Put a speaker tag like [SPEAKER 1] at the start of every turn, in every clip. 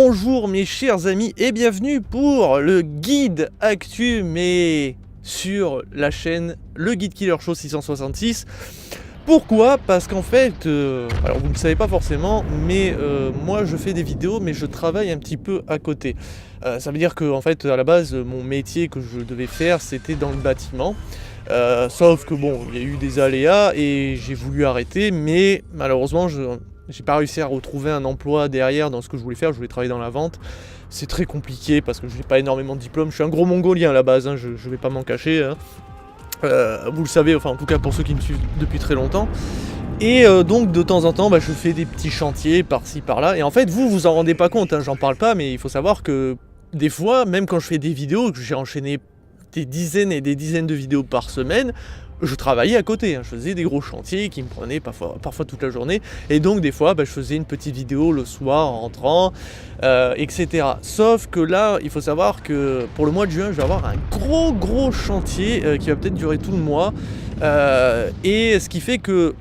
[SPEAKER 1] Bonjour mes chers amis et bienvenue pour le guide actu mais sur la chaîne Le Guide Killer Show 666. Pourquoi ? Parce qu'en fait, alors vous ne le savez pas forcément, mais moi je fais des vidéos mais je travaille un petit peu à côté. Ça veut dire que en fait à la base mon métier que je devais faire c'était dans le bâtiment. Sauf que bon, il y a eu des aléas et j'ai voulu arrêter, mais malheureusement j'ai pas réussi à retrouver un emploi derrière dans ce que je voulais faire. Je voulais travailler dans la vente. C'est très compliqué parce que je n'ai pas énormément de diplômes. Je suis un gros mongolien à la base, hein, je vais pas m'en cacher. Hein. Vous le savez, enfin en tout cas pour ceux qui me suivent depuis très longtemps. Et donc de temps en temps je fais des petits chantiers par-ci par-là. Et en fait vous en rendez pas compte, hein, j'en parle pas, mais il faut savoir que des fois, même quand je fais des vidéos, que j'ai enchaîné des dizaines et des dizaines de vidéos par semaine, je travaillais à côté, hein. Je faisais des gros chantiers qui me prenaient parfois toute la journée, et donc des fois je faisais une petite vidéo le soir en rentrant, etc. Sauf que là, il faut savoir que pour le mois de juin, je vais avoir un gros chantier qui va peut-être durer tout le mois, et ce qui fait que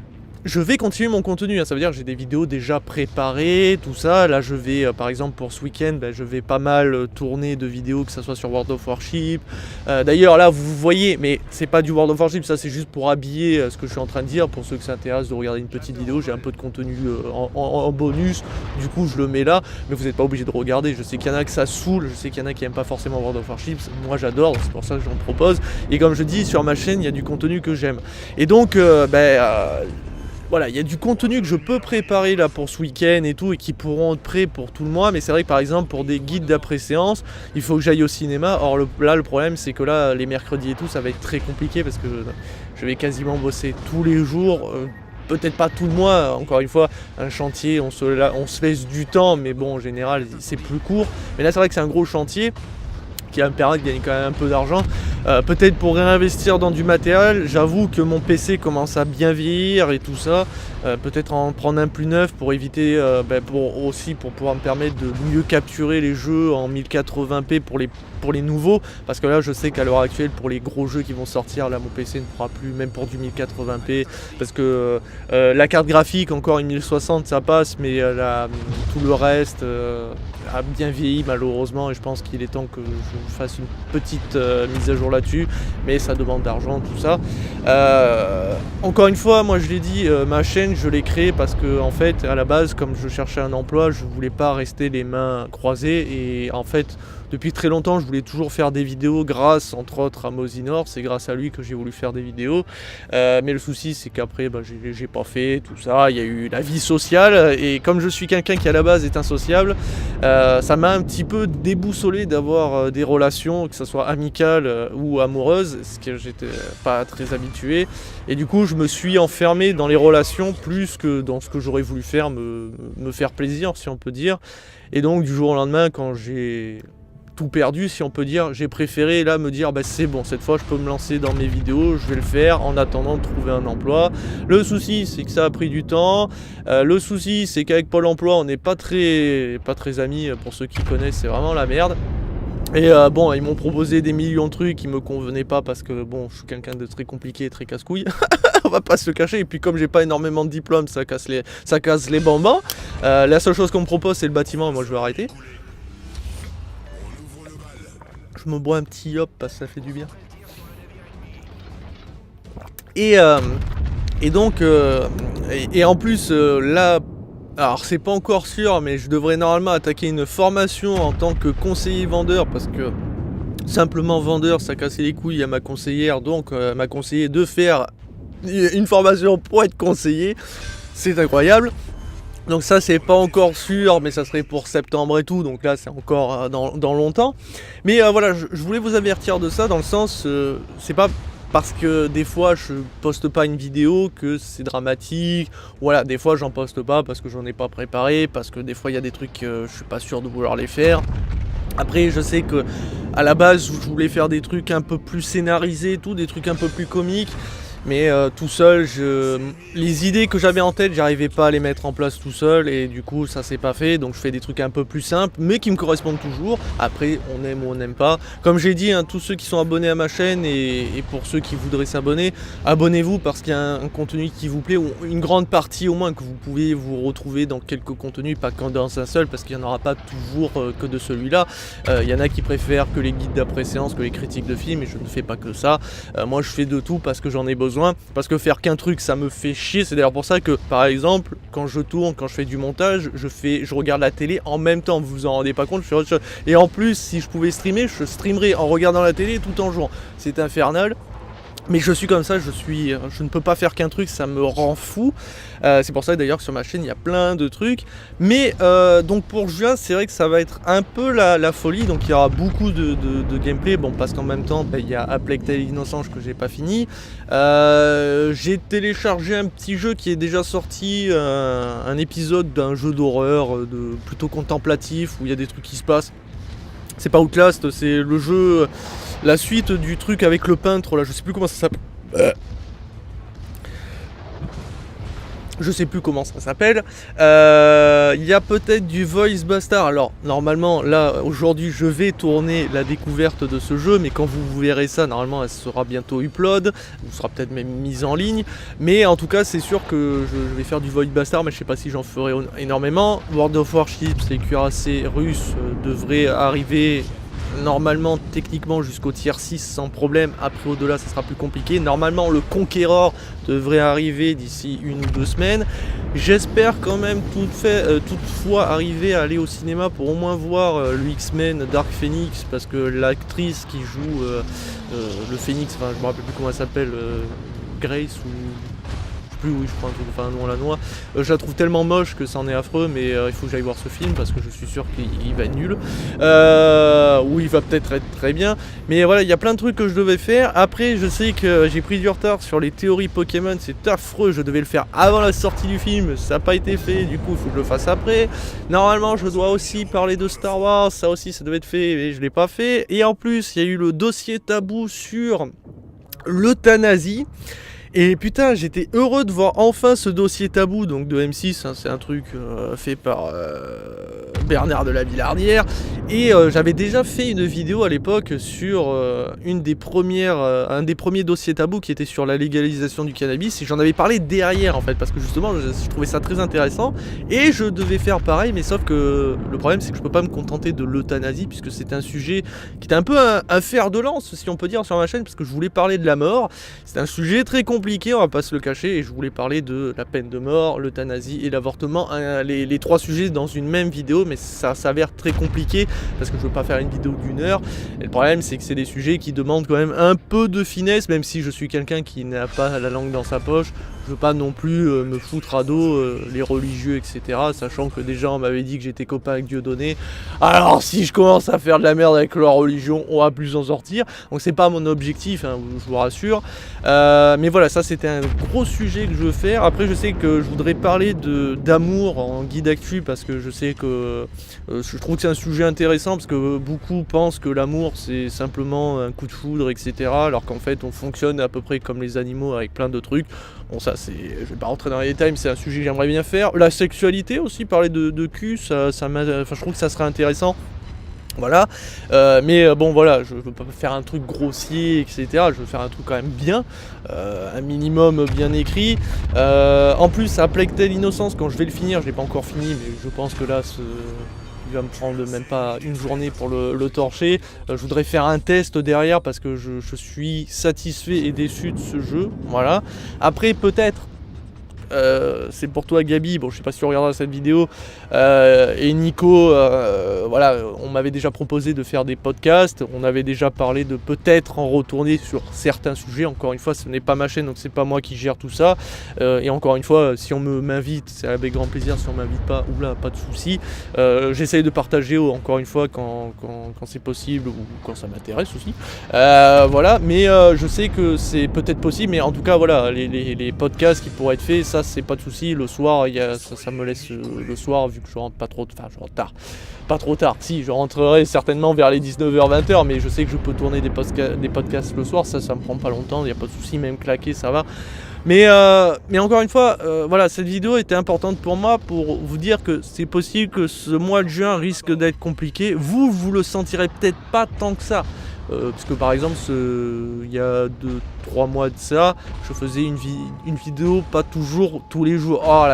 [SPEAKER 1] je vais continuer mon contenu, hein. Ça veut dire que j'ai des vidéos déjà préparées, tout ça. Là je vais, par exemple pour ce week-end, je vais pas mal tourner de vidéos, que ce soit sur World of Warship. D'ailleurs là vous voyez, mais c'est pas du World of Warship, ça c'est juste pour habiller ce que je suis en train de dire. Pour ceux qui s'intéressent de regarder une petite vidéo, j'ai un peu de contenu en bonus, du coup je le mets là. Mais vous n'êtes pas obligé de regarder, je sais qu'il y en a que ça saoule, je sais qu'il y en a qui n'aiment pas forcément World of Warship. Moi j'adore, c'est pour ça que j'en propose. Et comme je dis, sur ma chaîne il y a du contenu que j'aime. Et donc voilà, il y a du contenu que je peux préparer là pour ce week-end et tout, et qui pourront être prêts pour tout le mois. Mais c'est vrai que par exemple pour des guides d'après-séance, il faut que j'aille au cinéma. Or là le problème c'est que là les mercredis et tout ça va être très compliqué parce que je vais quasiment bosser tous les jours. Peut-être pas tout le mois, encore une fois, un chantier, on se laisse du temps, mais bon en général c'est plus court. Mais là c'est vrai que c'est un gros chantier qui va me permettre de gagner quand même un peu d'argent. Peut-être pour réinvestir dans du matériel. J'avoue que mon PC commence à bien vieillir et tout ça. Peut-être en prendre un plus neuf pour éviter, pour pouvoir me permettre de mieux capturer les jeux en 1080p pour les nouveaux. Parce que là je sais qu'à l'heure actuelle pour les gros jeux qui vont sortir, là mon PC ne pourra plus même pour du 1080p. Parce que la carte graphique encore une 1060 ça passe, mais tout le reste a bien vieilli malheureusement. Et je pense qu'il est temps que je fasse une petite mise à jour là-dessus, mais ça demande d'argent, tout ça. Encore une fois, moi je l'ai dit, ma chaîne je l'ai créée parce que en fait à la base comme je cherchais un emploi, je voulais pas rester les mains croisées, et en fait depuis très longtemps je voulais toujours faire des vidéos grâce entre autres à Mosinor. C'est grâce à lui que j'ai voulu faire des vidéos, mais le souci c'est qu'après j'ai pas fait tout ça. Il y a eu la vie sociale, et comme je suis quelqu'un qui à la base est insociable, ça m'a un petit peu déboussolé d'avoir des relations, que ce soit amicales ou amoureuses, ce que j'étais pas très habitué. Et du coup je me suis enfermé dans les relations plus que dans ce que j'aurais voulu faire, me faire plaisir si on peut dire. Et donc du jour au lendemain, quand j'ai tout perdu si on peut dire, j'ai préféré là me dire c'est bon, cette fois je peux me lancer dans mes vidéos, je vais le faire en attendant de trouver un emploi. Le souci c'est que ça a pris du temps, le souci c'est qu'avec Pôle emploi on n'est pas très amis. Pour ceux qui connaissent, c'est vraiment la merde. Et ils m'ont proposé des millions de trucs qui me convenaient pas parce que je suis quelqu'un de très compliqué et très casse-couille. On va pas se le cacher. Et puis comme j'ai pas énormément de diplômes, ça casse les bambins. La seule chose qu'on me propose c'est le bâtiment, et moi je vais arrêter. Je me bois un petit hop parce que ça fait du bien. Et en plus là, alors c'est pas encore sûr, mais je devrais normalement attaquer une formation en tant que conseiller vendeur, parce que simplement vendeur ça cassait les couilles à ma conseillère. Donc m'a conseillé de faire une formation pour être conseiller. C'est incroyable. Donc ça c'est pas encore sûr, mais ça serait pour septembre et tout, donc là c'est encore dans longtemps. Mais voilà, je voulais vous avertir de ça, dans le sens, c'est pas parce que des fois je poste pas une vidéo que c'est dramatique. Voilà, des fois j'en poste pas parce que j'en ai pas préparé, parce que des fois il y a des trucs je suis pas sûr de vouloir les faire. Après je sais que à la base je voulais faire des trucs un peu plus scénarisés, tout, des trucs un peu plus comiques. mais tout seul, les idées que j'avais en tête, j'arrivais pas à les mettre en place tout seul, et du coup ça s'est pas fait, donc je fais des trucs un peu plus simples, mais qui me correspondent toujours. Après, on aime ou on n'aime pas. Comme j'ai dit, hein, tous ceux qui sont abonnés à ma chaîne, et pour ceux qui voudraient s'abonner, abonnez-vous parce qu'il y a un contenu qui vous plaît, ou une grande partie au moins que vous pouvez vous retrouver dans quelques contenus, pas qu'en dans un seul, parce qu'il n'y en aura pas toujours que de celui-là. Il y en a qui préfèrent que les guides d'après-séance, que les critiques de films, et je ne fais pas que ça. Moi je fais de tout parce que j'en ai besoin, parce que faire qu'un truc ça me fait chier. C'est d'ailleurs pour ça que par exemple quand je tourne, quand je fais du montage, je regarde la télé en même temps, vous vous en rendez pas compte, je fais autre chose. Et en plus si je pouvais streamer, je streamerais en regardant la télé tout en jouant. C'est infernal. Mais je suis comme ça, je ne peux pas faire qu'un truc, ça me rend fou. C'est pour ça d'ailleurs que sur ma chaîne il y a plein de trucs. Mais donc pour juin, c'est vrai que ça va être un peu la folie. Donc il y aura beaucoup de gameplay. Bon, parce qu'en même temps, il y a A Plague Tale Innocence que j'ai pas fini. J'ai téléchargé un petit jeu qui est déjà sorti, un épisode d'un jeu d'horreur plutôt contemplatif où il y a des trucs qui se passent. C'est pas Outlast, c'est le jeu, la suite du truc avec le peintre là, je sais plus comment ça s'appelle. Je sais plus comment ça s'appelle. Il y a peut-être du Voice Bastard. Alors normalement là aujourd'hui je vais tourner la découverte de ce jeu, mais quand vous verrez ça, normalement elle sera bientôt upload, ou sera peut-être même mise en ligne. Mais en tout cas c'est sûr que je vais faire du Voice Bastard, mais je sais pas si j'en ferai énormément. World of Warships, les cuirassés russes devraient arriver normalement techniquement jusqu'au tier 6 sans problème. Après au-delà ça sera plus compliqué. Normalement le Conqueror devrait arriver d'ici 1 ou 2 semaines. J'espère quand même toutefois arriver à aller au cinéma pour au moins voir le X-Men Dark Phoenix, parce que l'actrice qui joue le Phoenix, enfin je me rappelle plus comment elle s'appelle, Grace ou plus, oui, je crois, un nom à la noix. Je la trouve tellement moche que c'en est affreux, mais il faut que j'aille voir ce film parce que je suis sûr qu'il va être nul. Ou il va peut-être être très bien. Mais voilà, il y a plein de trucs que je devais faire. Après, je sais que j'ai pris du retard sur les théories Pokémon, c'est affreux. Je devais le faire avant la sortie du film, ça n'a pas été fait, du coup, il faut que je le fasse après. Normalement, je dois aussi parler de Star Wars, ça aussi, ça devait être fait, mais je ne l'ai pas fait. Et en plus, il y a eu le dossier tabou sur l'euthanasie. Et putain, j'étais heureux de voir enfin ce dossier tabou donc de M6, hein, c'est un truc fait par Bernard de la Villardière. Et j'avais déjà fait une vidéo à l'époque sur un des premiers dossiers tabous qui était sur la légalisation du cannabis. Et j'en avais parlé derrière en fait, parce que justement je trouvais ça très intéressant. Et je devais faire pareil, mais sauf que le problème c'est que je peux pas me contenter de l'euthanasie, puisque c'est un sujet qui était un peu un fer de lance, si on peut dire, sur ma chaîne, parce que je voulais parler de la mort. C'est un sujet très compliqué, on va pas se le cacher, et je voulais parler de la peine de mort, l'euthanasie et l'avortement, les trois sujets dans une même vidéo, mais ça s'avère très compliqué parce que je veux pas faire une vidéo d'1 heure. Et le problème c'est que c'est des sujets qui demandent quand même un peu de finesse, même si je suis quelqu'un qui n'a pas la langue dans sa poche. Je veux pas non plus me foutre à dos les religieux, etc. Sachant que déjà on m'avait dit que j'étais copain avec Dieudonné. Alors si je commence à faire de la merde avec leur religion, on va plus en sortir. Donc c'est pas mon objectif, hein, je vous rassure. Mais voilà, ça c'était un gros sujet que je veux faire. Après je sais que je voudrais parler d'amour en guide actu, parce que je sais que je trouve que c'est un sujet intéressant, parce que beaucoup pensent que l'amour c'est simplement un coup de foudre, etc. Alors qu'en fait on fonctionne à peu près comme les animaux avec plein de trucs. Bon ça c'est, je vais pas rentrer dans les détails, mais c'est un sujet que j'aimerais bien faire. La sexualité aussi, parler de cul, enfin, je trouve que ça serait intéressant. Voilà, mais bon voilà, je veux pas faire un truc grossier, etc. Je veux faire un truc quand même bien, un minimum bien écrit. En plus, à Plague Tale Innocence, quand je vais le finir, je l'ai pas encore fini, mais je pense que là, il va me prendre même pas une journée pour le torcher. Je voudrais faire un test derrière parce que je suis satisfait et déçu de ce jeu. Voilà. Après, peut-être. C'est pour toi Gabi, bon je sais pas si tu regarderas cette vidéo, et Nico, voilà, on m'avait déjà proposé de faire des podcasts, on avait déjà parlé de peut-être en retourner sur certains sujets. Encore une fois, ce n'est pas ma chaîne, donc c'est pas moi qui gère tout ça, et encore une fois, si on m'invite, c'est avec grand plaisir. Si on m'invite pas, oula, pas de souci. J'essaye de partager encore une fois quand c'est possible, ou quand ça m'intéresse aussi, voilà, mais je sais que c'est peut-être possible, mais en tout cas voilà, les podcasts qui pourraient être faits, ça ça c'est pas de souci. Le soir, ça me laisse le soir, vu que je rentre pas trop, enfin je rentre tard. Pas trop tard, si, je rentrerai certainement vers les 19h-20h, mais je sais que je peux tourner des podcasts le soir, ça me prend pas longtemps, il n'y a pas de souci, même claquer, ça va. Mais encore une fois, voilà, cette vidéo était importante pour moi pour vous dire que c'est possible que ce mois de juin risque d'être compliqué. Vous le sentirez peut-être pas tant que ça. Parce que par exemple, il y a 2-3 mois de ça, je faisais une vidéo pas toujours tous les jours. Oh,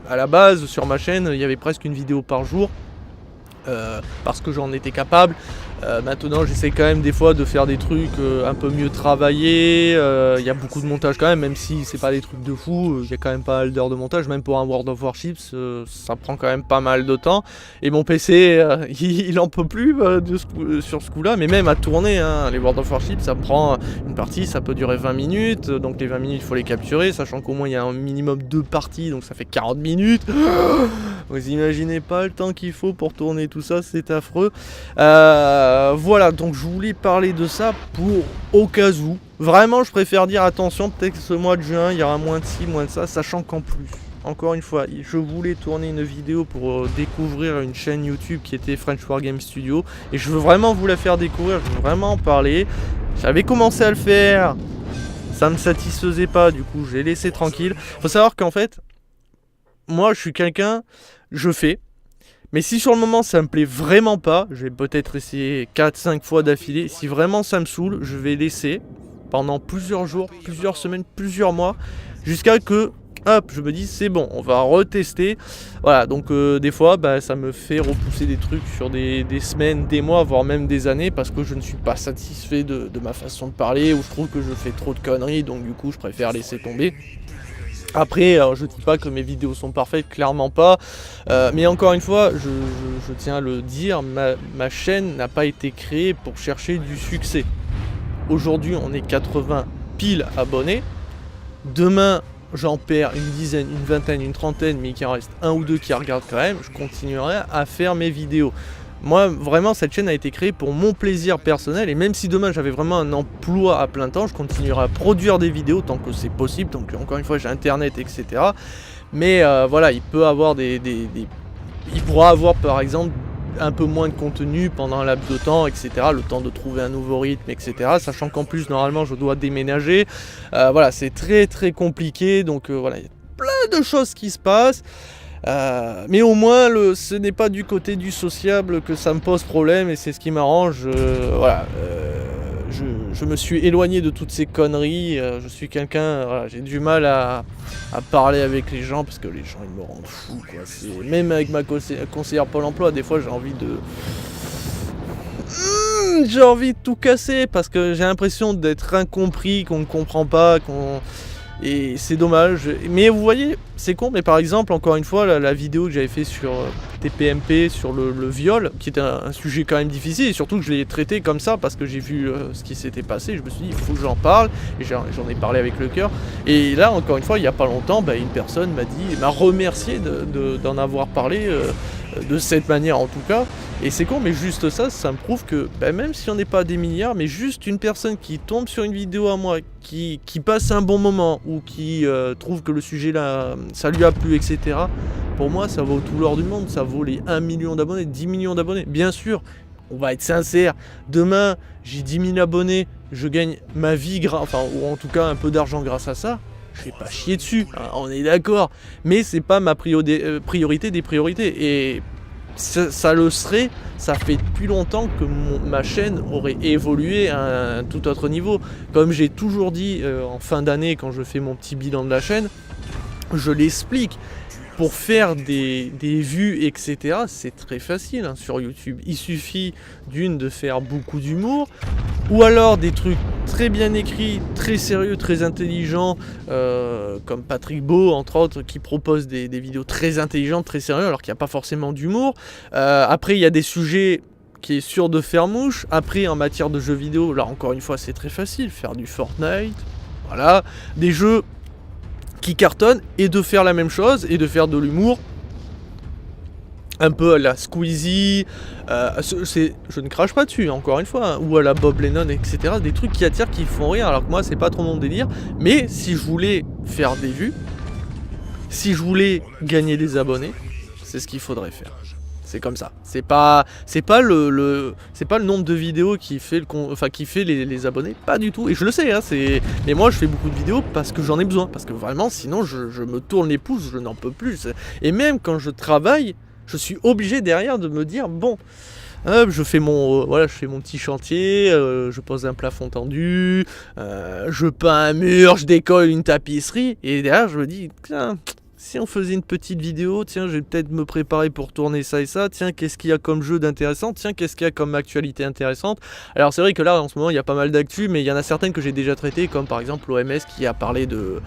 [SPEAKER 1] à la base, sur ma chaîne, il y avait presque une vidéo par jour. Parce que j'en étais capable. Maintenant j'essaie quand même des fois de faire des trucs un peu mieux travaillés. Il y a beaucoup de montage quand même si c'est pas des trucs de fou. Il y a quand même pas mal d'heures de montage, même pour un World of Warships, ça prend quand même pas mal de temps. Et mon PC il en peut plus sur ce coup là, mais même à tourner, hein, les World of Warships, ça prend une partie, ça peut durer 20 minutes, donc les 20 minutes il faut les capturer, sachant qu'au moins il y a un minimum 2 parties, donc ça fait 40 minutes. Vous imaginez pas le temps qu'il faut pour tourner tout ça, c'est affreux. Voilà, donc je voulais parler de ça pour au cas où. Vraiment, je préfère dire attention, peut-être que ce mois de juin, il y aura moins de ci, moins de ça, sachant qu'en plus, encore une fois, je voulais tourner une vidéo pour découvrir une chaîne YouTube qui était French Wargame Studio. Et je veux vraiment vous la faire découvrir, je veux vraiment en parler. J'avais commencé à le faire, ça me satisfaisait pas, du coup j'ai laissé tranquille. Faut savoir qu'en fait, moi je suis quelqu'un, je fais. Mais si sur le moment ça me plaît vraiment pas, je vais peut-être essayer 4-5 fois d'affilée. Si vraiment ça me saoule, je vais laisser pendant plusieurs jours, plusieurs semaines, plusieurs mois, jusqu'à que, hop, je me dis c'est bon, on va retester. Voilà, donc des fois, ça me fait repousser des trucs sur des semaines, des mois, voire même des années, parce que je ne suis pas satisfait de ma façon de parler, ou je trouve que je fais trop de conneries, donc du coup je préfère laisser tomber. Après, je dis pas que mes vidéos sont parfaites, clairement pas, mais encore une fois, je tiens à le dire, ma chaîne n'a pas été créée pour chercher du succès. Aujourd'hui, on est 80 pile abonnés, demain, j'en perds une dizaine, une vingtaine, une trentaine, mais qu'il en reste un ou deux qui regardent quand même, je continuerai à faire mes vidéos. Moi, vraiment, cette chaîne a été créée pour mon plaisir personnel, et même si demain j'avais vraiment un emploi à plein temps, je continuerai à produire des vidéos tant que c'est possible, donc encore une fois j'ai internet, etc. Mais voilà, il peut avoir il pourra avoir par exemple un peu moins de contenu pendant un laps de temps, etc. Le temps de trouver un nouveau rythme, etc. Sachant qu'en plus, normalement, je dois déménager. Voilà, c'est très très compliqué, donc voilà, il y a plein de choses qui se passent. Mais au moins ce n'est pas du côté du sociable que ça me pose problème, et c'est ce qui m'arrange. Voilà, je me suis éloigné de toutes ces conneries. Je suis quelqu'un, voilà, j'ai du mal à parler avec les gens parce que les gens ils me rendent fou, quoi. Même avec ma conseillère Pôle emploi, des fois j'ai envie de tout casser parce que j'ai l'impression d'être incompris, qu'on ne comprend pas, et c'est dommage. Mais vous voyez, c'est con, mais par exemple, encore une fois, la vidéo que j'avais fait sur TPMP, sur le viol, qui était un sujet quand même difficile, et surtout que je l'ai traité comme ça, parce que j'ai vu ce qui s'était passé, je me suis dit, il faut que j'en parle, et j'en ai parlé avec le cœur. Et là, encore une fois, il n'y a pas longtemps, une personne m'a remercié d'en avoir parlé de cette manière en tout cas. Et c'est con, mais juste ça me prouve que même si on n'est pas des milliards, mais juste une personne qui tombe sur une vidéo à moi, qui passe un bon moment, ou qui trouve que le sujet là, ça lui a plu, etc. Pour moi, ça vaut tout l'or du monde, ça vaut les 1 million d'abonnés, 10 millions d'abonnés. Bien sûr, on va être sincère, demain, j'ai 10 000 abonnés, je gagne ma vie, ou en tout cas un peu d'argent grâce à ça. Je vais pas chier dessus, hein, on est d'accord. Mais c'est pas ma priorité des priorités. Et ça le serait, ça fait depuis longtemps que ma chaîne aurait évolué à un tout autre niveau. Comme j'ai toujours dit en fin d'année, quand je fais mon petit bilan de la chaîne, je l'explique. Pour faire des vues, etc., c'est très facile hein, sur YouTube. Il suffit de faire beaucoup d'humour, ou alors des trucs très bien écrits, très sérieux, très intelligents, comme Patrick Beau, entre autres, qui propose des vidéos très intelligentes, très sérieuses, alors qu'il n'y a pas forcément d'humour. Après, il y a des sujets qui est sûr de faire mouche. Après, en matière de jeux vidéo, là, encore une fois, c'est très facile. Faire du Fortnite, voilà, des jeux qui cartonne, et de faire la même chose et de faire de l'humour un peu à la Squeezie, je ne crache pas dessus encore une fois, hein, ou à la Bob Lennon, etc. Des trucs qui attirent, qui font rire, alors que moi c'est pas trop mon délire. Mais si je voulais faire des vues, si je voulais gagner des abonnés, c'est ce qu'il faudrait faire. C'est comme ça. C'est pas le nombre de vidéos qui fait les abonnés, pas du tout. Et je le sais, hein, mais moi je fais beaucoup de vidéos parce que j'en ai besoin, parce que vraiment sinon je me tourne les pouces, je n'en peux plus. Et même quand je travaille, je suis obligé derrière de me dire bon, hop, je fais mon petit chantier, je pose un plafond tendu, je peins un mur, je décolle une tapisserie, et derrière je me dis tiens, si on faisait une petite vidéo, tiens, je vais peut-être me préparer pour tourner ça et ça, tiens, qu'est-ce qu'il y a comme jeu d'intéressant, tiens, qu'est-ce qu'il y a comme actualité intéressante. Alors c'est vrai que là, en ce moment, il y a pas mal d'actu, mais il y en a certaines que j'ai déjà traitées, comme par exemple l'OMS qui a parlé de...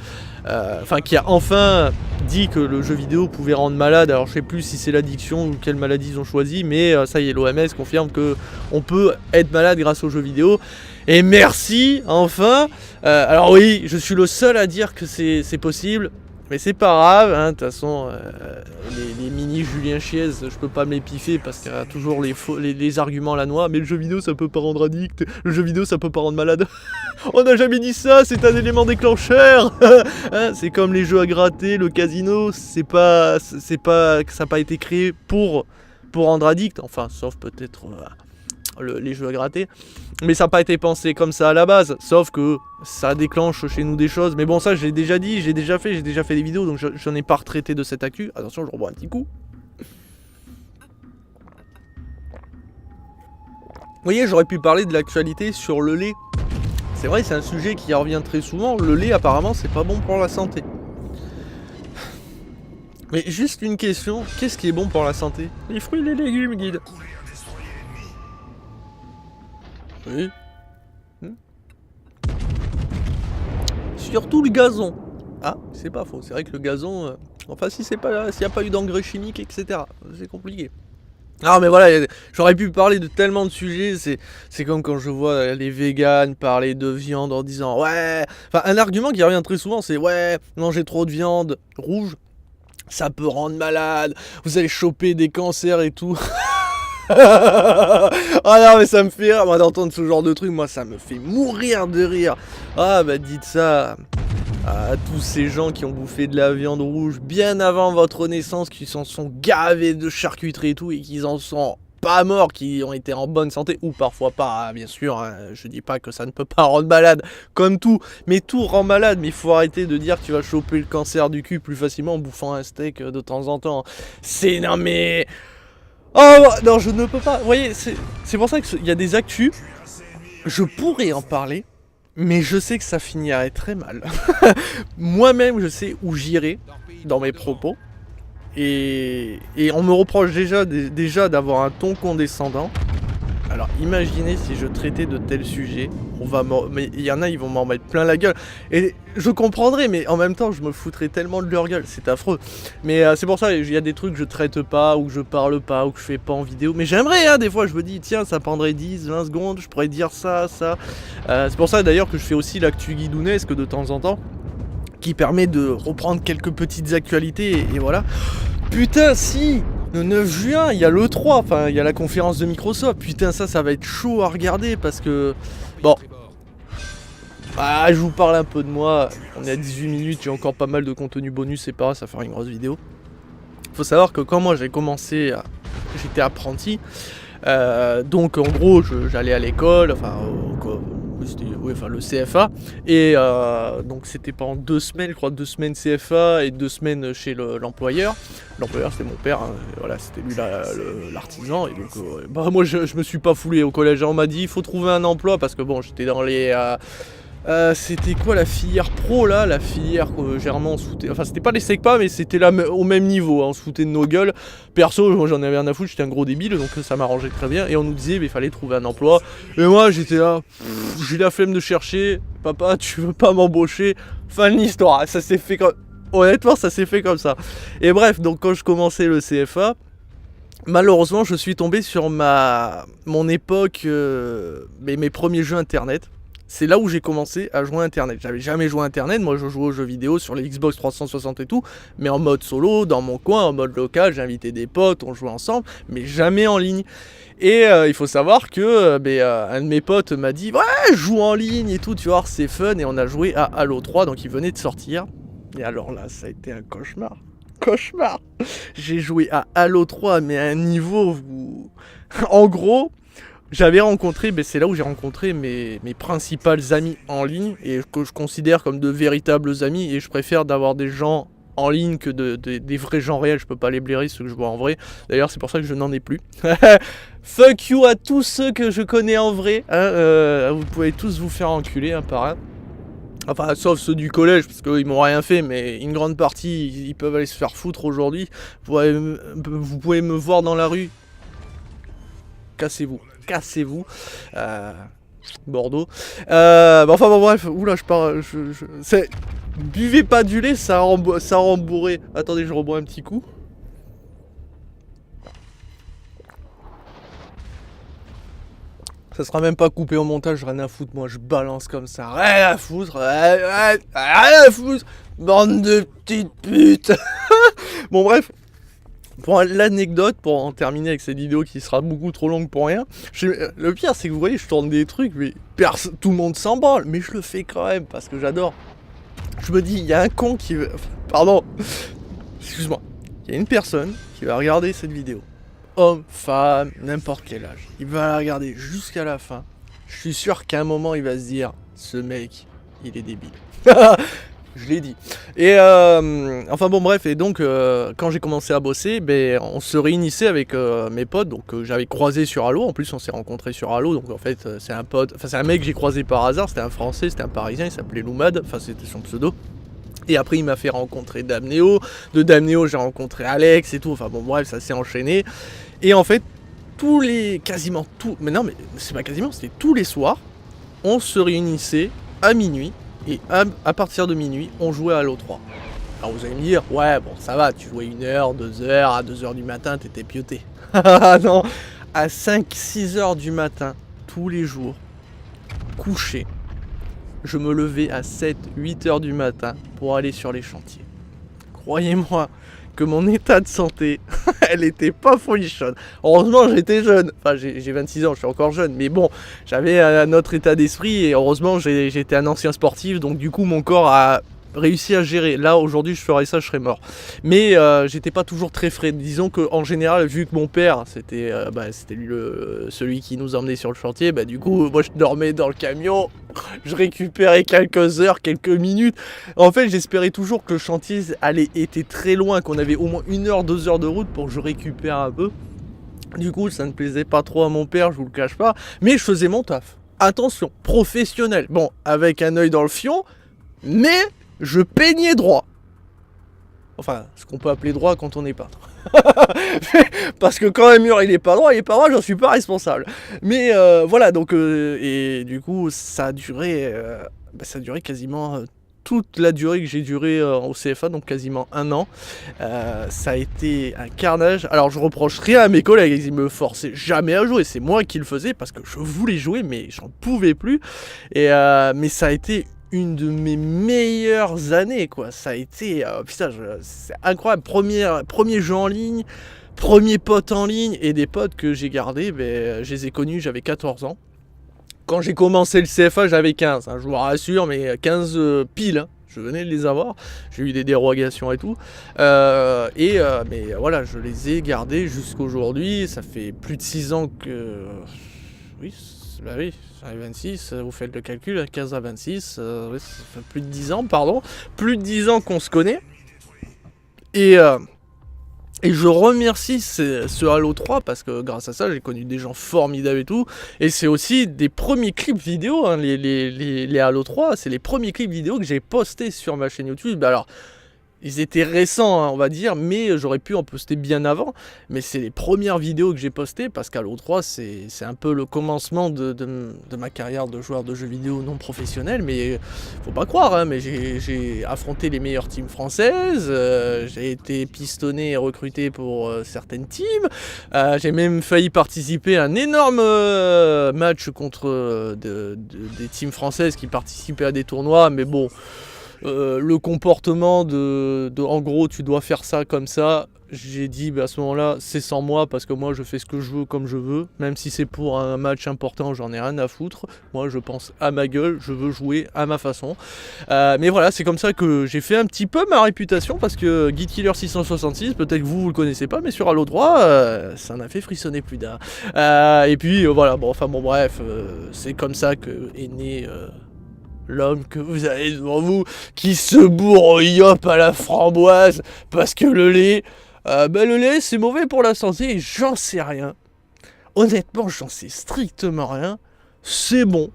[SPEAKER 1] qui a enfin dit que le jeu vidéo pouvait rendre malade. Alors je sais plus si c'est l'addiction ou quelle maladie ils ont choisi, mais ça y est, l'OMS confirme que on peut être malade grâce aux jeux vidéo. Et merci, enfin. Alors oui, je suis le seul à dire que c'est possible. Mais c'est pas grave, hein, de toute façon, les mini Julien Chiez, je peux pas me les piffer parce qu'il y a toujours les arguments à la noix. Mais le jeu vidéo, ça peut pas rendre addict, le jeu vidéo, ça peut pas rendre malade. On n'a jamais dit ça, c'est un élément déclencheur. Hein, c'est comme les jeux à gratter, le casino, ça n'a pas été créé pour rendre addict. Enfin, sauf peut-être... les jeux à gratter, mais ça n'a pas été pensé comme ça à la base, sauf que ça déclenche chez nous des choses, mais bon, ça j'ai déjà dit, j'ai déjà fait des vidéos, donc j'en ai pas retraité de cette actu. Attention, je rebois un petit coup. Vous voyez, j'aurais pu parler de l'actualité sur le lait. C'est vrai, c'est un sujet qui revient très souvent. Le lait, apparemment, c'est pas bon pour la santé. Mais juste une question, qu'est-ce qui est bon pour la santé? Les fruits et les légumes, guide. Oui. Surtout le gazon. Ah, c'est pas faux. C'est vrai que le gazon... enfin, s'il n'y a pas eu d'engrais chimiques, etc. C'est compliqué. Ah, mais voilà, j'aurais pu parler de tellement de sujets. C'est comme quand je vois les véganes parler de viande en disant... Ouais... Enfin, un argument qui revient très souvent, c'est... Ouais, manger trop de viande rouge, ça peut rendre malade. Vous allez choper des cancers et tout. Ah non, mais ça me fait rire, moi, d'entendre ce genre de truc. Moi, ça me fait mourir de rire. Ah bah dites ça à tous ces gens qui ont bouffé de la viande rouge bien avant votre naissance, qui s'en sont gavés de charcuterie et tout, et qui en sont pas morts, qui ont été en bonne santé, ou parfois pas, hein, bien sûr, hein. Je dis pas que ça ne peut pas rendre malade, comme tout, mais tout rend malade. Mais il faut arrêter de dire que tu vas choper le cancer du cul plus facilement en bouffant un steak de temps en temps. C'est... Non mais... Oh non, je ne peux pas. Vous voyez, c'est pour ça qu'il y a des actus. Je pourrais en parler, mais je sais que ça finirait très mal. Moi-même, je sais où j'irai dans mes propos. Et on me reproche déjà d'avoir un ton condescendant. Alors imaginez si je traitais de tels sujets, mais il y en a, ils vont m'en mettre plein la gueule. Et je comprendrais, mais en même temps, je me foutrais tellement de leur gueule, c'est affreux. Mais c'est pour ça, il y a des trucs que je traite pas, ou que je parle pas, ou que je fais pas en vidéo. Mais j'aimerais, hein, des fois, je me dis, tiens, ça prendrait 10, 20 secondes, je pourrais dire ça. C'est pour ça d'ailleurs que je fais aussi l'actu guidounesque de temps en temps, qui permet de reprendre quelques petites actualités, et voilà. Putain, si! Le 9 juin, il y a l'E3, enfin, il y a la conférence de Microsoft. Putain, ça va être chaud à regarder parce que... Bon. Ah, je vous parle un peu de moi. On est à 18 minutes, j'ai encore pas mal de contenu bonus, c'est pas grave, ça va faire une grosse vidéo. Faut savoir que quand moi j'ai commencé, j'étais apprenti. Donc en gros, j'allais à l'école, enfin, le CFA, et donc c'était pendant 2 semaines, je crois, 2 semaines CFA et 2 semaines chez l'employeur. L'employeur c'était mon père, hein, voilà, c'était lui l'artisan, et donc moi je me suis pas foulé au collège, on m'a dit il faut trouver un emploi, parce que bon, j'étais dans les... c'était quoi la filière pro là, la filière que généralement on se foutait, enfin c'était pas les SECPA mais c'était là au même niveau, hein, on se foutait de nos gueules. Perso, moi j'en avais rien à foutre, j'étais un gros débile, donc ça m'arrangeait très bien, et on nous disait il fallait trouver un emploi, et moi j'étais là, j'ai la flemme de chercher, papa tu veux pas m'embaucher, fin de l'histoire, ça s'est fait comme... Honnêtement ça s'est fait comme ça. Et bref, donc quand je commençais le CFA, malheureusement je suis tombé sur mon époque, mes premiers jeux internet. C'est là où j'ai commencé à jouer à internet. J'avais jamais joué à internet, moi je jouais aux jeux vidéo sur les Xbox 360 et tout, mais en mode solo, dans mon coin, en mode local, j'invitais des potes, on jouait ensemble, mais jamais en ligne. Et il faut savoir que un de mes potes m'a dit « Ouais, joue en ligne et tout, tu vois, c'est fun », et on a joué à Halo 3, donc il venait de sortir. Et alors là, ça a été un cauchemar. Cauchemar. J'ai joué à Halo 3, mais à un niveau où... En gros, j'avais rencontré, c'est là où j'ai rencontré mes principales amis en ligne, et que je considère comme de véritables amis, et je préfère d'avoir des gens en ligne que des vrais gens réels. Je peux pas les blairer, ceux que je vois en vrai. D'ailleurs, c'est pour ça que je n'en ai plus. Fuck you à tous ceux que je connais en vrai. Hein, vous pouvez tous vous faire enculer, un par un. Enfin, sauf ceux du collège, parce qu'ils m'ont rien fait, mais une grande partie, ils peuvent aller se faire foutre aujourd'hui. Vous pouvez me voir dans la rue. Cassez-vous. Cassez-vous. Bordeaux. Enfin, bon, bref. Oula, je parle... Buvez pas du lait, ça rend bourré. Attendez, je rebois un petit coup. Ça sera même pas coupé au montage, rien à foutre, moi je balance comme ça, rien à foutre, rien à foutre, bande de petites putes. Bon bref, pour l'anecdote, pour en terminer avec cette vidéo qui sera beaucoup trop longue pour rien, le pire c'est que vous voyez, je tourne des trucs, mais tout le monde s'en branle, mais je le fais quand même parce que j'adore. Je me dis, il y a un con qui veut... Pardon, excuse-moi, il y a une personne qui va regarder cette vidéo. Homme, femme, n'importe quel âge. Il va la regarder jusqu'à la fin. Je suis sûr qu'à un moment, il va se dire, ce mec, il est débile. Je l'ai dit. Et enfin bon bref, et donc quand j'ai commencé à bosser, on se réunissait avec mes potes, donc j'avais croisé sur Halo, en plus on s'est rencontrés sur Halo, donc en fait c'est un pote, enfin c'est un mec que j'ai croisé par hasard, c'était un français, c'était un parisien, il s'appelait Loumad, enfin c'était son pseudo. Et après il m'a fait rencontrer Damneo, de Damneo j'ai rencontré Alex et tout, enfin bon bref ça s'est enchaîné. Et en fait quasiment tout, mais non mais c'est pas quasiment, c'était tous les soirs, on se réunissait à minuit, et à partir de minuit on jouait à Halo 3. Alors vous allez me dire, ouais bon ça va, tu jouais 1 heure, 2 heures, à 2 heures du matin t'étais pioté. Non, à 5-6 heures du matin, tous les jours, couché. Je me levais à 7-8 heures du matin pour aller sur les chantiers. Croyez-moi que mon état de santé, elle était pas folichonne. Heureusement j'étais jeune, enfin j'ai 26 ans, je suis encore jeune, mais bon, j'avais un autre état d'esprit et heureusement j'étais un ancien sportif, donc du coup mon corps a réussi à gérer. Là aujourd'hui je ferais ça, je serais mort. Mais j'étais pas toujours très frais. Disons que en général, vu que mon père c'était lui celui qui nous emmenait sur le chantier, du coup moi je dormais dans le camion, je récupérais quelques heures, quelques minutes. En fait j'espérais toujours que le chantier était très loin, qu'on avait au moins 1 heure, 2 heures de route pour que je récupère un peu. Du coup ça ne plaisait pas trop à mon père, je vous le cache pas, mais je faisais mon taf. Attention, professionnel. Bon, avec un œil dans le fion, mais je peignais droit. Enfin, ce qu'on peut appeler droit quand on est peintre. Parce que quand un mur il est pas droit, j'en suis pas responsable. Mais voilà, donc et du coup ça a duré quasiment toute la durée que j'ai duré au CFA, donc quasiment 1 an. Ça a été un carnage. Alors je reproche rien à mes collègues, ils me forçaient jamais à jouer, c'est moi qui le faisais parce que je voulais jouer mais j'en pouvais plus. Et mais ça a été une de mes meilleures années, quoi. Ça a été... putain, c'est incroyable. Premier jeu en ligne, premier pote en ligne, et des potes que j'ai gardés, je les ai connus, j'avais 14 ans. Quand j'ai commencé le CFA, j'avais 15, hein, je vous rassure, mais 15 pile, hein. Je venais de les avoir, j'ai eu des dérogations et tout. Mais voilà, je les ai gardés jusqu'aujourd'hui. Ça fait plus de 6 ans que... Oui, ça fait 26, vous faites le calcul, 15 à 26, ça fait plus de 10 ans, pardon. Plus de 10 ans qu'on se connaît. Et je remercie ce Halo 3 parce que grâce à ça, j'ai connu des gens formidables et tout. Et c'est aussi des premiers clips vidéo, hein, les Halo 3, c'est les premiers clips vidéo que j'ai postés sur ma chaîne YouTube. Alors... ils étaient récents, hein, on va dire, mais j'aurais pu en poster bien avant. Mais c'est les premières vidéos que j'ai postées, parce qu'Halo 3, c'est un peu le commencement de ma carrière de joueur de jeux vidéo non professionnel. Mais faut pas croire, hein, mais j'ai affronté les meilleures teams françaises, j'ai été pistonné et recruté pour certaines teams. J'ai même failli participer à un énorme match contre des teams françaises qui participaient à des tournois, mais bon... le comportement en gros tu dois faire ça comme ça, j'ai dit à ce moment-là, c'est sans moi parce que moi je fais ce que je veux comme je veux, même si c'est pour un match important, j'en ai rien à foutre. Moi je pense à ma gueule, je veux jouer à ma façon. Mais voilà, c'est comme ça que j'ai fait un petit peu ma réputation parce que Guide Killer 666, peut-être que vous le connaissez pas, mais sur Halo 3, ça en a fait frissonner plus d'un. Et puis voilà, bon, enfin bon, bref, c'est comme ça que est né. L'homme que vous avez devant vous, qui se bourre au yop à la framboise, parce que le lait, le lait c'est mauvais pour la santé, et j'en sais rien. Honnêtement, j'en sais strictement rien. C'est bon,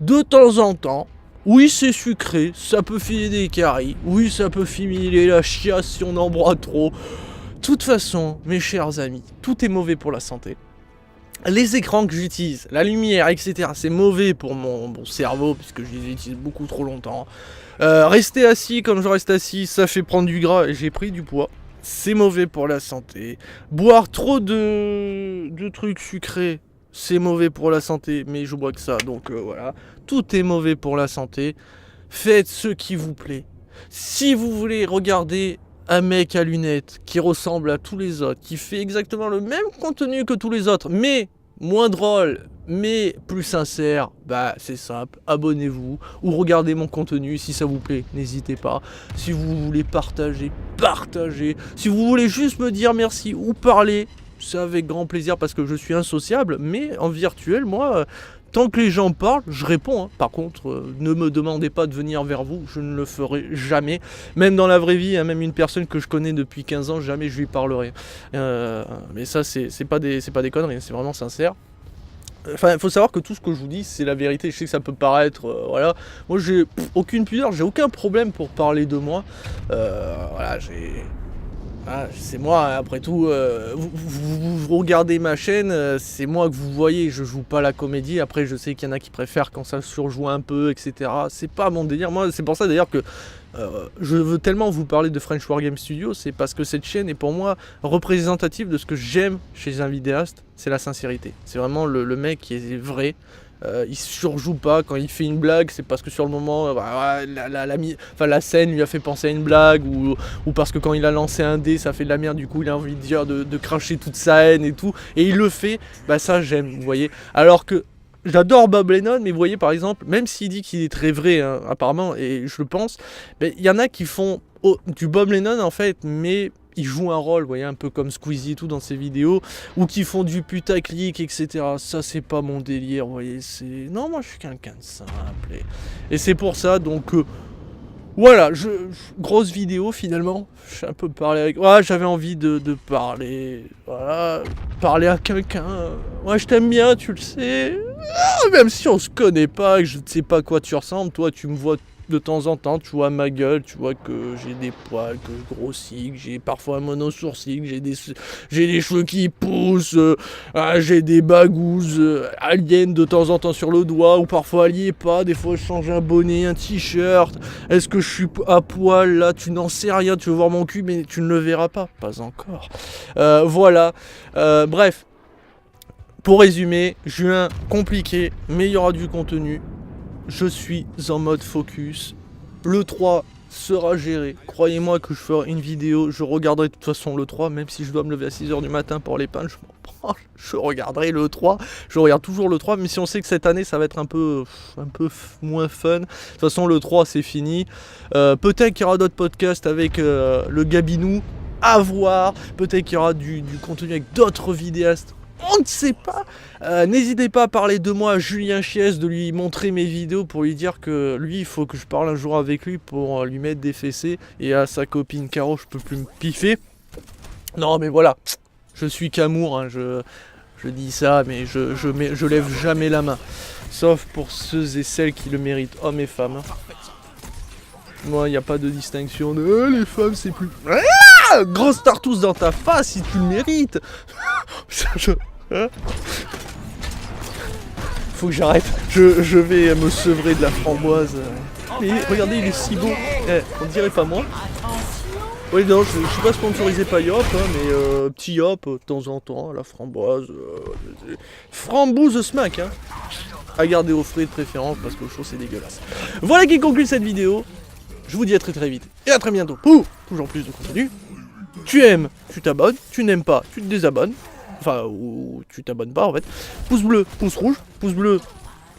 [SPEAKER 1] de temps en temps. Oui, c'est sucré, ça peut filer des caries. Oui, ça peut filer la chiasse si on en broie trop. De toute façon, mes chers amis, tout est mauvais pour la santé. Les écrans que j'utilise, la lumière, etc. C'est mauvais pour mon cerveau puisque je les utilise beaucoup trop longtemps. Rester assis comme je reste assis, ça fait prendre du gras et j'ai pris du poids. C'est mauvais pour la santé. Boire trop de trucs sucrés, c'est mauvais pour la santé, mais je bois que ça, donc voilà. Tout est mauvais pour la santé. Faites ce qui vous plaît. Si vous voulez regarder un mec à lunettes qui ressemble à tous les autres, qui fait exactement le même contenu que tous les autres, mais moins drôle, mais plus sincère, bah c'est simple, abonnez-vous ou regardez mon contenu si ça vous plaît, n'hésitez pas. Si vous voulez partager, partagez. Si vous voulez juste me dire merci ou parler, c'est avec grand plaisir parce que je suis insociable, mais en virtuel, moi... tant que les gens parlent, je réponds. Hein. Par contre, ne me demandez pas de venir vers vous, je ne le ferai jamais. Même dans la vraie vie, hein, même une personne que je connais depuis 15 ans, jamais je lui parlerai. Mais ça, c'est pas des conneries, c'est vraiment sincère. Enfin, il faut savoir que tout ce que je vous dis, c'est la vérité. Je sais que ça peut paraître, voilà. Moi, j'ai aucune pudeur, j'ai aucun problème pour parler de moi. Voilà, c'est moi, après tout, vous regardez ma chaîne, c'est moi que vous voyez, je joue pas la comédie, après je sais qu'il y en a qui préfèrent quand ça surjoue un peu, etc. C'est pas mon délire, moi c'est pour ça d'ailleurs que je veux tellement vous parler de French Wargame Studio, c'est parce que cette chaîne est pour moi représentative de ce que j'aime chez un vidéaste, c'est la sincérité. C'est vraiment le mec qui est vrai. Il surjoue pas quand il fait une blague, c'est parce que sur le moment la scène lui a fait penser à une blague ou parce que quand il a lancé un dé ça fait de la merde, du coup il a envie de dire de cracher toute sa haine et tout, et il le fait, bah ça j'aime, vous voyez. Alors que j'adore Bob Lennon, mais vous voyez par exemple, même s'il dit qu'il est très vrai hein, apparemment, et je le pense, il y en a qui font du Bob Lennon en fait, mais ils jouent un rôle, vous voyez, un peu comme Squeezie et tout dans ses vidéos, ou qui font du putaclic, etc. Ça, c'est pas mon délire, vous voyez, c'est... Non, moi, je suis quelqu'un de simple. Et c'est pour ça, donc... voilà, grosse vidéo, finalement. J'ai un peu parlé avec... Ouais, j'avais envie de parler... Voilà, parler à quelqu'un. Ouais, je t'aime bien, tu le sais. Même si on se connaît pas, que je ne sais pas à quoi tu ressembles, toi, tu me vois... De temps en temps, tu vois ma gueule, tu vois que j'ai des poils, que je grossis, que j'ai parfois un mono-sourcil, que j'ai des cheveux qui poussent, j'ai des bagouses aliens de temps en temps sur le doigt, ou parfois alliés pas, des fois je change un bonnet, un t-shirt, est-ce que je suis à poil là, tu n'en sais rien, tu veux voir mon cul, mais tu ne le verras pas encore. Voilà, bref. Pour résumer, juin compliqué, mais il y aura du contenu. Je suis en mode focus. Le 3 sera géré. Croyez-moi que je ferai une vidéo. Je regarderai de toute façon le 3. Même si je dois me lever à 6h du matin pour les peindre, je m'en prends. Je regarderai le 3. Je regarde toujours le 3. Mais si on sait que cette année ça va être un peu moins fun. De toute façon le 3 c'est fini. Peut-être qu'il y aura d'autres podcasts avec le Gabinou. À voir. Peut-être qu'il y aura du contenu avec d'autres vidéastes. On ne sait pas. N'hésitez pas à parler de moi à Julien Chies, de lui montrer mes vidéos pour lui dire que lui, il faut que je parle un jour avec lui pour lui mettre des fessées. Et à sa copine Caro, je peux plus me piffer. Non, mais voilà. Je suis qu'amour, hein. Je dis ça, mais je lève jamais la main. Sauf pour ceux et celles qui le méritent, hommes et femmes. Moi, il n'y a pas de distinction de les femmes, c'est plus... Ah, grosse tartousse dans ta face si tu le mérites. Faut que j'arrête. Je vais me sevrer de la framboise. Et regardez, il est si beau. On dirait pas moi. Oui, non, je suis pas sponsorisé par Yop, hein, mais petit Yop, de temps en temps, la framboise. Frambouse smack, hein. À garder au frais de préférence parce que le chaud c'est dégueulasse. Voilà qui conclut cette vidéo. Je vous dis à très vite et à très bientôt pour toujours plus de contenu. Tu aimes, tu t'abonnes. Tu n'aimes pas, tu te désabonnes. Enfin, ou tu t'abonnes pas en fait. Pouce bleu, pouce rouge. Pouce bleu,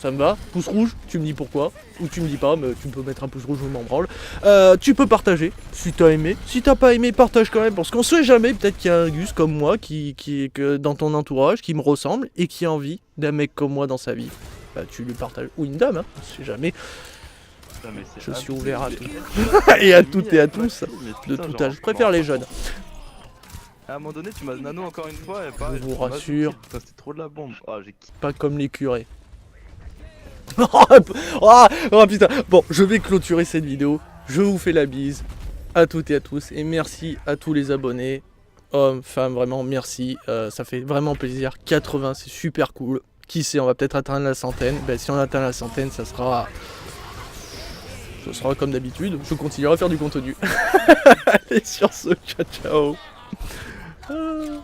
[SPEAKER 1] ça me va. Pouce rouge, tu me dis pourquoi. Ou tu me dis pas, mais tu peux mettre un pouce rouge, je m'en branle. Tu peux partager si t'as aimé. Si t'as pas aimé, partage quand même. Parce qu'on sait jamais, peut-être qu'il y a un Gus comme moi qui est que dans ton entourage, qui me ressemble et qui a envie d'un mec comme moi dans sa vie. Bah, tu lui partages. Ou une dame, hein, on sait jamais.
[SPEAKER 2] Non, mais
[SPEAKER 1] Je suis
[SPEAKER 2] abusé,
[SPEAKER 1] ouvert à
[SPEAKER 2] mais-
[SPEAKER 1] tout. Et à toutes et à tous.
[SPEAKER 2] Mais
[SPEAKER 1] De
[SPEAKER 2] putain,
[SPEAKER 1] tout
[SPEAKER 2] genre,
[SPEAKER 1] âge. Je préfère les jeunes.
[SPEAKER 2] À un moment donné, tu m'as nano encore une fois et pareil.
[SPEAKER 1] Je vous
[SPEAKER 2] tu m'as
[SPEAKER 1] rassure.
[SPEAKER 2] sauté. Putain, c'était trop de la bombe. Oh, j'ai kiffé.
[SPEAKER 1] Pas comme les curés. Oh putain. Bon, je vais clôturer cette vidéo. Je vous fais la bise à toutes et à tous. Et merci à tous les abonnés. Hommes, femmes, vraiment merci. Ça fait vraiment plaisir. 80, c'est super cool. Qui sait, on va peut-être atteindre la centaine. Ben, si on atteint la centaine, ça sera... Ce sera comme d'habitude. Je continuerai à faire du contenu. Allez, sur ce, ciao ciao.